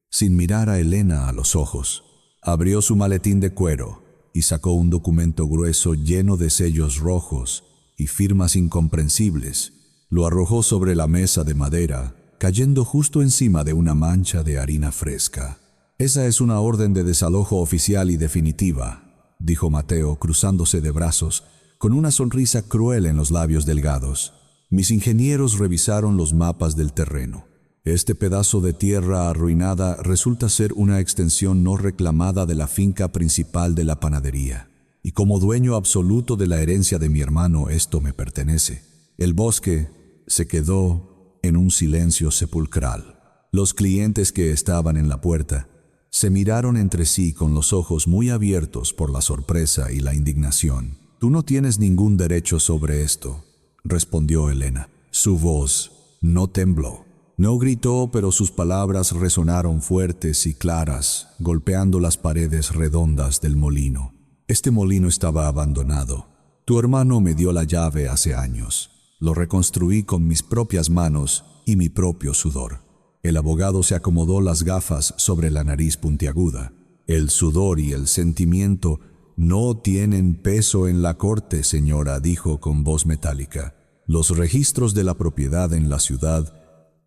sin mirar a Elena a los ojos. Abrió su maletín de cuero y sacó un documento grueso lleno de sellos rojos y firmas incomprensibles. Lo arrojó sobre la mesa de madera, cayendo justo encima de una mancha de harina fresca. «Esa es una orden de desalojo oficial y definitiva», dijo Mateo, cruzándose de brazos, con una sonrisa cruel en los labios delgados. «Mis ingenieros revisaron los mapas del terreno. Este pedazo de tierra arruinada resulta ser una extensión no reclamada de la finca principal de la panadería. Y como dueño absoluto de la herencia de mi hermano, esto me pertenece». El bosque se quedó en un silencio sepulcral. Los clientes que estaban en la puerta se miraron entre sí con los ojos muy abiertos por la sorpresa y la indignación. «Tú no tienes ningún derecho sobre esto», respondió Elena. Su voz no tembló. No gritó, pero sus palabras resonaron fuertes y claras, golpeando las paredes redondas del molino. «Este molino estaba abandonado. Tu hermano me dio la llave hace años. Lo reconstruí con mis propias manos y mi propio sudor». El abogado se acomodó las gafas sobre la nariz puntiaguda. «El sudor y el sentimiento no tienen peso en la corte, señora», dijo con voz metálica. «Los registros de la propiedad en la ciudad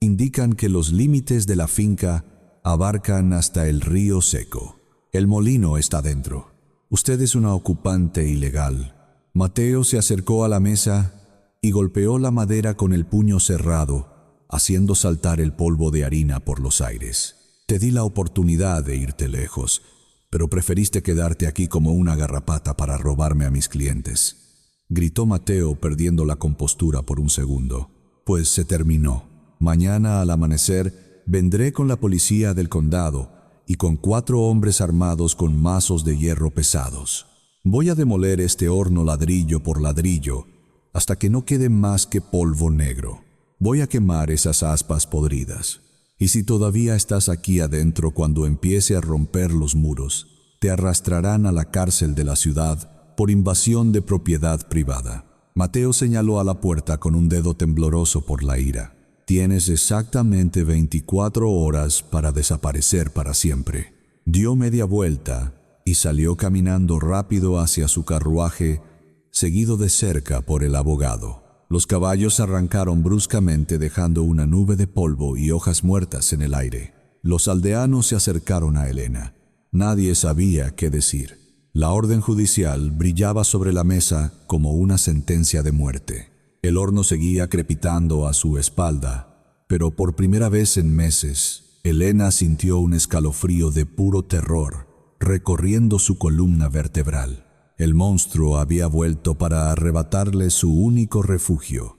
indican que los límites de la finca abarcan hasta el río seco. El molino está dentro. Usted es una ocupante ilegal». Mateo se acercó a la mesa y golpeó la madera con el puño cerrado, haciendo saltar el polvo de harina por los aires. «Te di la oportunidad de irte lejos, pero preferiste quedarte aquí como una garrapata para robarme a mis clientes», gritó Mateo, perdiendo la compostura por un segundo. «Pues se terminó. Mañana al amanecer vendré con la policía del condado y con 4 hombres armados con mazos de hierro pesados. Voy a demoler este horno ladrillo por ladrillo hasta que no quede más que polvo negro. Voy a quemar esas aspas podridas. Y si todavía estás aquí adentro cuando empiece a romper los muros, te arrastrarán a la cárcel de la ciudad por invasión de propiedad privada». Mateo señaló a la puerta con un dedo tembloroso por la ira. «Tienes exactamente 24 horas para desaparecer para siempre». Dio media vuelta y salió caminando rápido hacia su carruaje, seguido de cerca por el abogado. Los caballos arrancaron bruscamente, dejando una nube de polvo y hojas muertas en el aire. Los aldeanos se acercaron a Elena. Nadie sabía qué decir. La orden judicial brillaba sobre la mesa como una sentencia de muerte. El horno seguía crepitando a su espalda, pero por primera vez en meses, Elena sintió un escalofrío de puro terror recorriendo su columna vertebral. El monstruo había vuelto para arrebatarle su único refugio.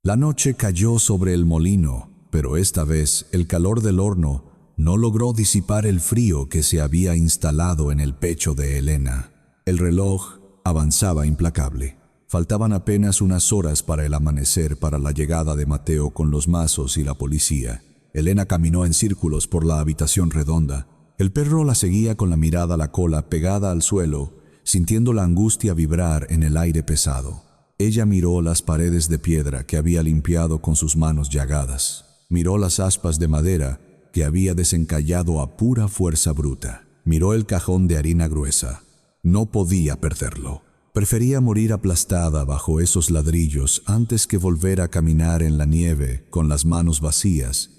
La noche cayó sobre el molino, pero esta vez el calor del horno no logró disipar el frío que se había instalado en el pecho de Elena. El reloj avanzaba implacable. Faltaban apenas unas horas para el amanecer, para la llegada de Mateo con los mazos y la policía. Elena caminó en círculos por la habitación redonda. El perro la seguía con la mirada, la cola pegada al suelo, sintiendo la angustia vibrar en el aire pesado. Ella miró las paredes de piedra que había limpiado con sus manos llagadas. Miró las aspas de madera que había desencallado a pura fuerza bruta. Miró el cajón de harina gruesa. No podía perderlo. Prefería morir aplastada bajo esos ladrillos antes que volver a caminar en la nieve con las manos vacías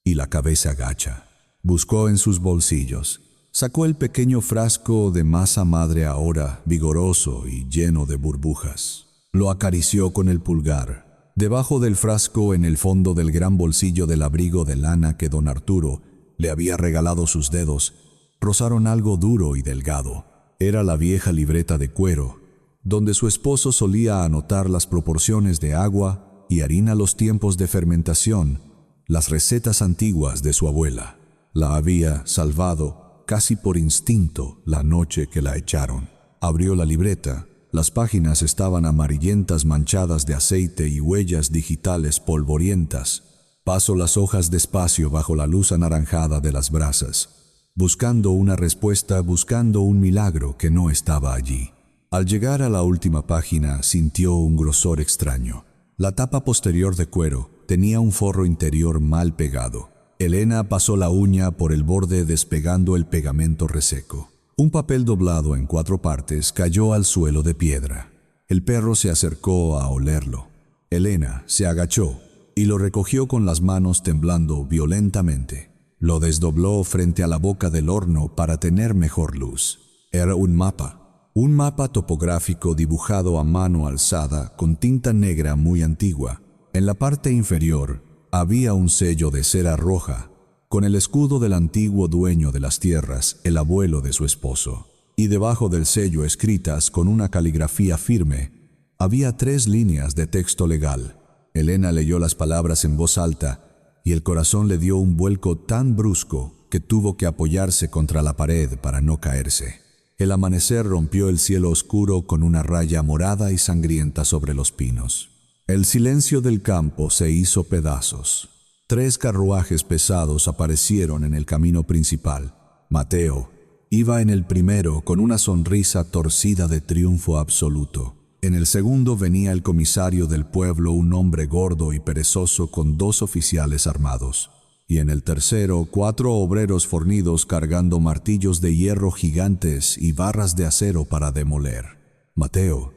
y la cabeza gacha. Buscó en sus bolsillos. Sacó el pequeño frasco de masa madre, ahora vigoroso y lleno de burbujas. Lo acarició con el pulgar. Debajo del frasco, en el fondo del gran bolsillo del abrigo de lana que don Arturo le había regalado sus dedos, rozaron algo duro y delgado. Era la vieja libreta de cuero, donde su esposo solía anotar las proporciones de agua y harina, los tiempos de fermentación, las recetas antiguas de su abuela. La había salvado casi por instinto la noche que la echaron. Abrió la libreta. Las páginas estaban amarillentas, manchadas de aceite y huellas digitales polvorientas. Pasó las hojas despacio bajo la luz anaranjada de las brasas, buscando una respuesta, buscando un milagro que no estaba allí. Al llegar a la última página, sintió un grosor extraño. La tapa posterior de cuero tenía un forro interior mal pegado. Elena pasó la uña por el borde despegando el pegamento reseco. Un papel doblado en 4 partes cayó al suelo de piedra. El perro se acercó a olerlo. Elena se agachó y lo recogió con las manos temblando violentamente. Lo desdobló frente a la boca del horno para tener mejor luz. Era un mapa topográfico dibujado a mano alzada con tinta negra muy antigua. En la parte inferior había un sello de cera roja, con el escudo del antiguo dueño de las tierras, el abuelo de su esposo. Y debajo del sello, escritas con una caligrafía firme, había 3 líneas de texto legal. Elena leyó las palabras en voz alta y el corazón le dio un vuelco tan brusco que tuvo que apoyarse contra la pared para no caerse. El amanecer rompió el cielo oscuro con una raya morada y sangrienta sobre los pinos. El silencio del campo se hizo pedazos. 3 carruajes pesados aparecieron en el camino principal. Mateo iba en el primero con una sonrisa torcida de triunfo absoluto. En el segundo venía el comisario del pueblo, un hombre gordo y perezoso con 2 oficiales armados. Y en el tercero, 4 obreros fornidos cargando martillos de hierro gigantes y barras de acero para demoler. Mateo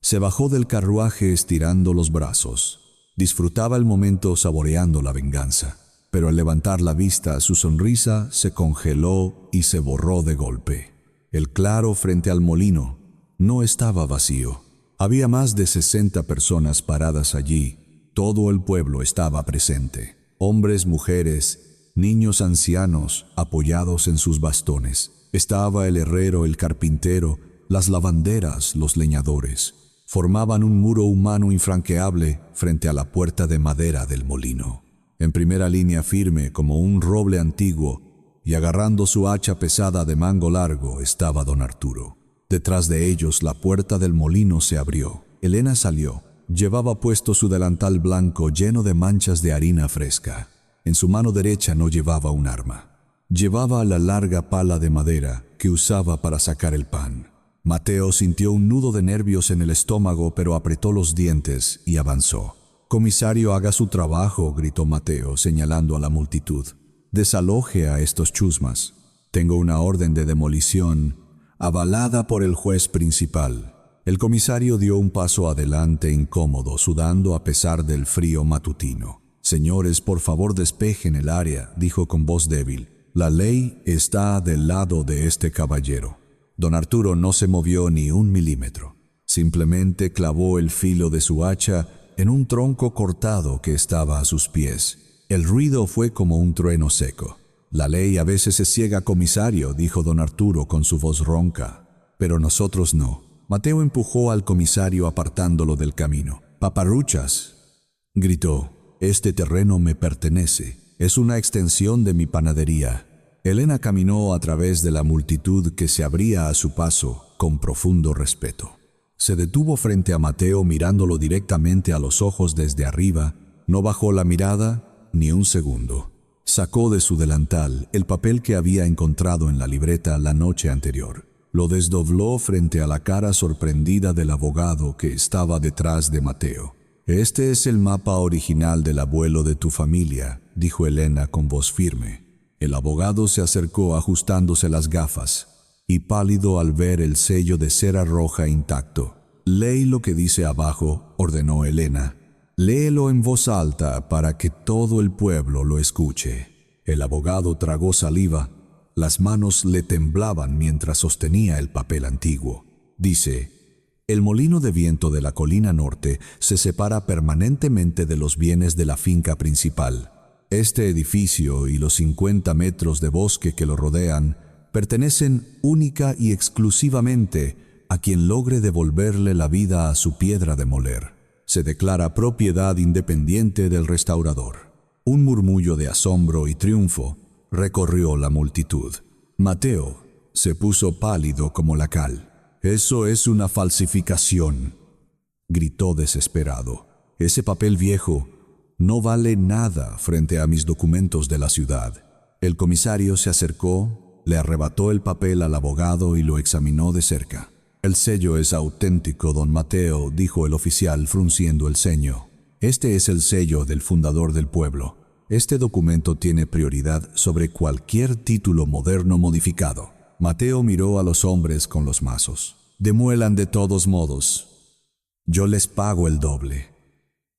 se bajó del carruaje estirando los brazos. Disfrutaba el momento saboreando la venganza, pero al levantar la vista su sonrisa se congeló y se borró de golpe. El claro frente al molino no estaba vacío. Había más de 60 personas paradas allí. Todo el pueblo estaba presente. Hombres, mujeres, niños, ancianos, apoyados en sus bastones. Estaba el herrero, el carpintero, las lavanderas, los leñadores. Formaban un muro humano infranqueable frente a la puerta de madera del molino. En primera línea, firme como un roble antiguo y agarrando su hacha pesada de mango largo, estaba don Arturo. Detrás de ellos la puerta del molino se abrió. Elena salió. Llevaba puesto su delantal blanco lleno de manchas de harina fresca. En su mano derecha no llevaba un arma. Llevaba la larga pala de madera que usaba para sacar el pan. Mateo sintió un nudo de nervios en el estómago, pero apretó los dientes y avanzó. «Comisario, haga su trabajo», gritó Mateo, señalando a la multitud. «Desaloje a estos chusmas. Tengo una orden de demolición avalada por el juez principal». El comisario dio un paso adelante incómodo, sudando a pesar del frío matutino. «Señores, por favor despejen el área», dijo con voz débil. «La ley está del lado de este caballero». Don Arturo no se movió ni 1 milímetro. Simplemente clavó el filo de su hacha en un tronco cortado que estaba a sus pies. El ruido fue como un trueno seco. «La ley a veces es ciega, comisario», dijo don Arturo con su voz ronca. «Pero nosotros no». Mateo empujó al comisario apartándolo del camino. «Paparruchas», gritó, «este terreno me pertenece. Es una extensión de mi panadería». Elena caminó a través de la multitud que se abría a su paso con profundo respeto. Se detuvo frente a Mateo mirándolo directamente a los ojos desde arriba. No bajó la mirada ni un segundo. Sacó de su delantal el papel que había encontrado en la libreta la noche anterior. Lo desdobló frente a la cara sorprendida del abogado que estaba detrás de Mateo. «Este es el mapa original del abuelo de tu familia», dijo Elena con voz firme. El abogado se acercó ajustándose las gafas y pálido al ver el sello de cera roja intacto. «Lee lo que dice abajo», ordenó Elena. «Léelo en voz alta para que todo el pueblo lo escuche». El abogado tragó saliva. Las manos le temblaban mientras sostenía el papel antiguo. Dice: «El molino de viento de la colina norte se separa permanentemente de los bienes de la finca principal. Este edificio y los 50 metros de bosque que lo rodean pertenecen única y exclusivamente a quien logre devolverle la vida a su piedra de moler. Se declara propiedad independiente del restaurador. Un murmullo de asombro y triunfo recorrió la multitud. Mateo se puso pálido como la cal. «Eso es una falsificación», gritó desesperado. «Ese papel viejo no vale nada frente a mis documentos de la ciudad». El comisario se acercó, le arrebató el papel al abogado y lo examinó de cerca. «El sello es auténtico, don Mateo», dijo el oficial frunciendo el ceño. «Este es el sello del fundador del pueblo. Este documento tiene prioridad sobre cualquier título moderno modificado». Mateo miró a los hombres con los mazos. «Demuelan de todos modos. Yo les pago el doble»,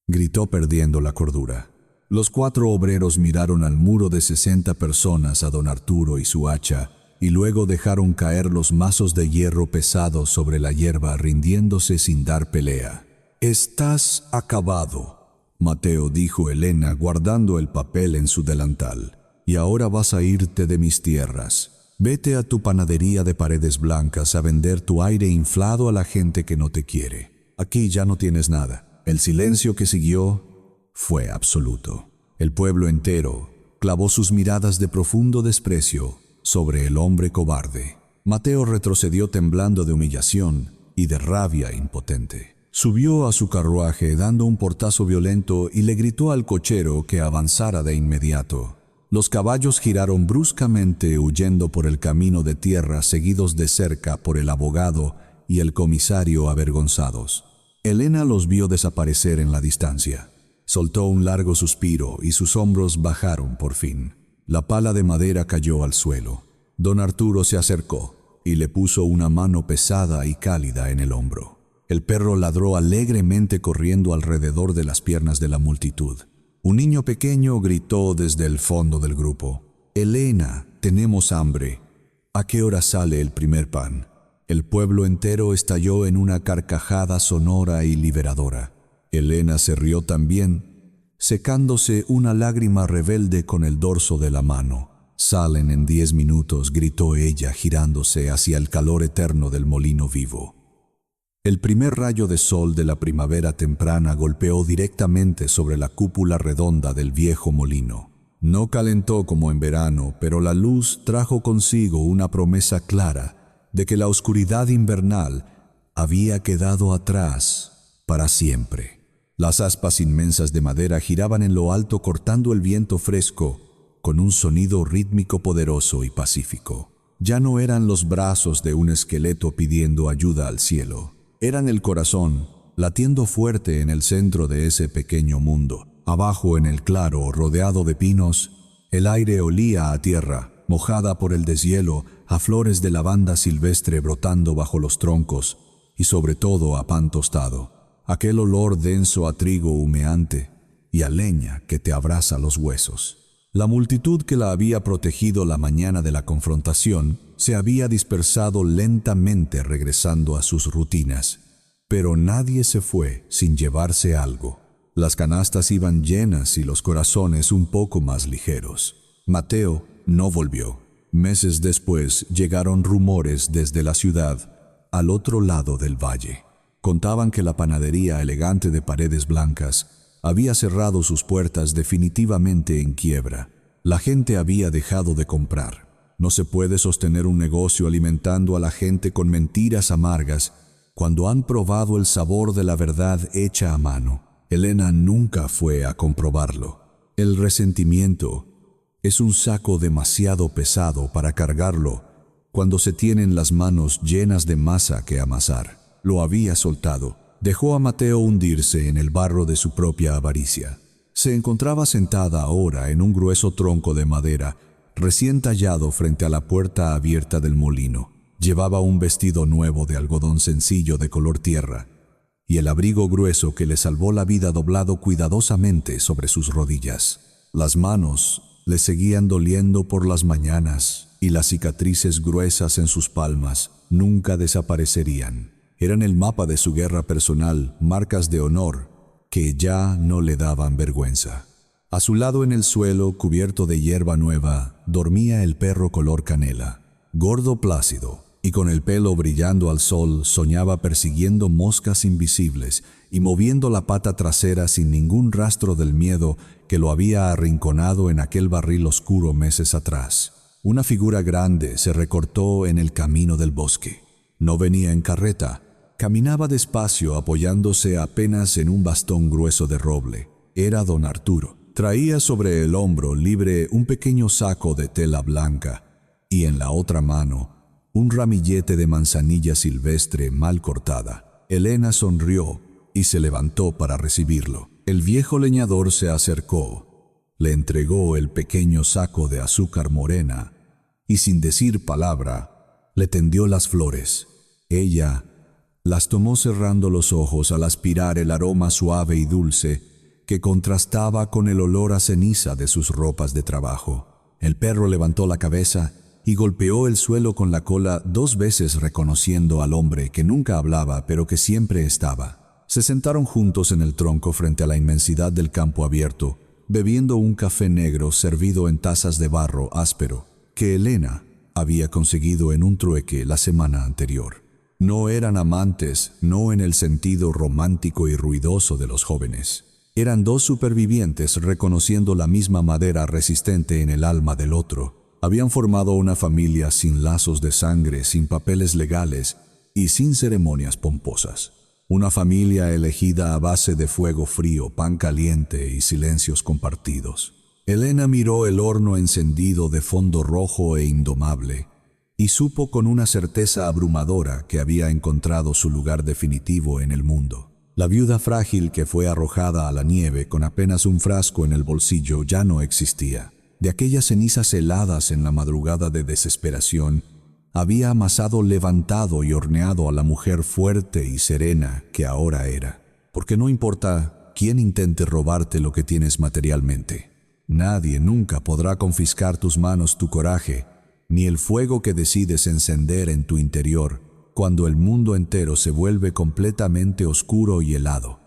gritó perdiendo la cordura. Los 4 obreros miraron al muro de 60 personas, a don Arturo y su hacha, y luego dejaron caer los mazos de hierro pesados sobre la hierba, rindiéndose sin dar pelea. «Estás acabado», Mateo, dijo Elena, guardando el papel en su delantal. «Y ahora vas a irte de mis tierras. Vete a tu panadería de Paredes Blancas a vender tu aire inflado a la gente que no te quiere. Aquí ya no tienes nada». El silencio que siguió fue absoluto. El pueblo entero clavó sus miradas de profundo desprecio sobre el hombre cobarde. Mateo retrocedió temblando de humillación y de rabia impotente. Subió a su carruaje dando un portazo violento y le gritó al cochero que avanzara de inmediato. Los caballos giraron bruscamente huyendo por el camino de tierra, seguidos de cerca por el abogado y el comisario avergonzados. Elena los vio desaparecer en la distancia. Soltó un largo suspiro y sus hombros bajaron por fin. La pala de madera cayó al suelo. Don Arturo se acercó y le puso una mano pesada y cálida en el hombro. El perro ladró alegremente corriendo alrededor de las piernas de la multitud. Un niño pequeño gritó desde el fondo del grupo: «Elena, tenemos hambre. ¿A qué hora sale el primer pan?». El pueblo entero estalló en una carcajada sonora y liberadora. Elena se rió también, secándose una lágrima rebelde con el dorso de la mano. «Salen en 10 minutos», gritó ella, girándose hacia el calor eterno del molino vivo. El primer rayo de sol de la primavera temprana golpeó directamente sobre la cúpula redonda del viejo molino. No calentó como en verano, pero la luz trajo consigo una promesa clara de que la oscuridad invernal había quedado atrás para siempre. Las aspas inmensas de madera giraban en lo alto cortando el viento fresco con un sonido rítmico poderoso y pacífico. Ya no eran los brazos de un esqueleto pidiendo ayuda al cielo. Eran el corazón, latiendo fuerte en el centro de ese pequeño mundo. Abajo en el claro, rodeado de pinos, el aire olía a tierra, mojada por el deshielo, a flores de lavanda silvestre brotando bajo los troncos y sobre todo a pan tostado. Aquel olor denso a trigo humeante y a leña que te abraza los huesos. La multitud que la había protegido la mañana de la confrontación se había dispersado lentamente regresando a sus rutinas. Pero nadie se fue sin llevarse algo. Las canastas iban llenas y los corazones un poco más ligeros. Mateo no volvió. Meses después llegaron rumores desde la ciudad al otro lado del valle. Contaban que la panadería elegante de Paredes Blancas había cerrado sus puertas definitivamente en quiebra. La gente había dejado de comprar. No se puede sostener un negocio alimentando a la gente con mentiras amargas cuando han probado el sabor de la verdad hecha a mano. Elena nunca fue a comprobarlo. El resentimiento es un saco demasiado pesado para cargarlo cuando se tienen las manos llenas de masa que amasar. Lo había soltado. Dejó a Mateo hundirse en el barro de su propia avaricia. Se encontraba sentada ahora en un grueso tronco de madera recién tallado frente a la puerta abierta del molino. Llevaba un vestido nuevo de algodón sencillo de color tierra y el abrigo grueso que le salvó la vida doblado cuidadosamente sobre sus rodillas. Las manos le seguían doliendo por las mañanas y las cicatrices gruesas en sus palmas nunca desaparecerían. Eran el mapa de su guerra personal, marcas de honor que ya no le daban vergüenza. A su lado en el suelo, cubierto de hierba nueva, dormía el perro color canela. gordo plácido, y con el pelo brillando al sol, soñaba persiguiendo moscas invisibles y moviendo la pata trasera sin ningún rastro del miedo que lo había arrinconado en aquel barril oscuro meses atrás. Una figura grande se recortó en el camino del bosque. No venía en carreta, caminaba despacio apoyándose apenas en un bastón grueso de roble. Era don Arturo. Traía sobre el hombro libre un pequeño saco de tela blanca y en la otra mano un ramillete de manzanilla silvestre mal cortada. Elena sonrió y se levantó para recibirlo. El viejo leñador se acercó, le entregó el pequeño saco de azúcar morena y sin decir palabra le tendió las flores. Ella las tomó cerrando los ojos al aspirar el aroma suave y dulce que contrastaba con el olor a ceniza de sus ropas de trabajo. El perro levantó la cabeza y golpeó el suelo con la cola 2 veces, reconociendo al hombre que nunca hablaba pero que siempre estaba. Se sentaron juntos en el tronco frente a la inmensidad del campo abierto, bebiendo un café negro servido en tazas de barro áspero que Elena había conseguido en un trueque la semana anterior. No eran amantes, no en el sentido romántico y ruidoso de los jóvenes. Eran 2 supervivientes reconociendo la misma madera resistente en el alma del otro. Habían formado una familia sin lazos de sangre, sin papeles legales y sin ceremonias pomposas. Una familia elegida a base de fuego frío, pan caliente y silencios compartidos. Elena miró el horno encendido de fondo rojo e indomable y supo con una certeza abrumadora que había encontrado su lugar definitivo en el mundo. La viuda frágil que fue arrojada a la nieve con apenas un frasco en el bolsillo ya no existía. De aquellas cenizas heladas en la madrugada de desesperación, había amasado, levantado y horneado a la mujer fuerte y serena que ahora era. Porque no importa quién intente robarte lo que tienes materialmente. Nadie nunca podrá confiscar tus manos tu coraje, ni el fuego que decides encender en tu interior cuando el mundo entero se vuelve completamente oscuro y helado.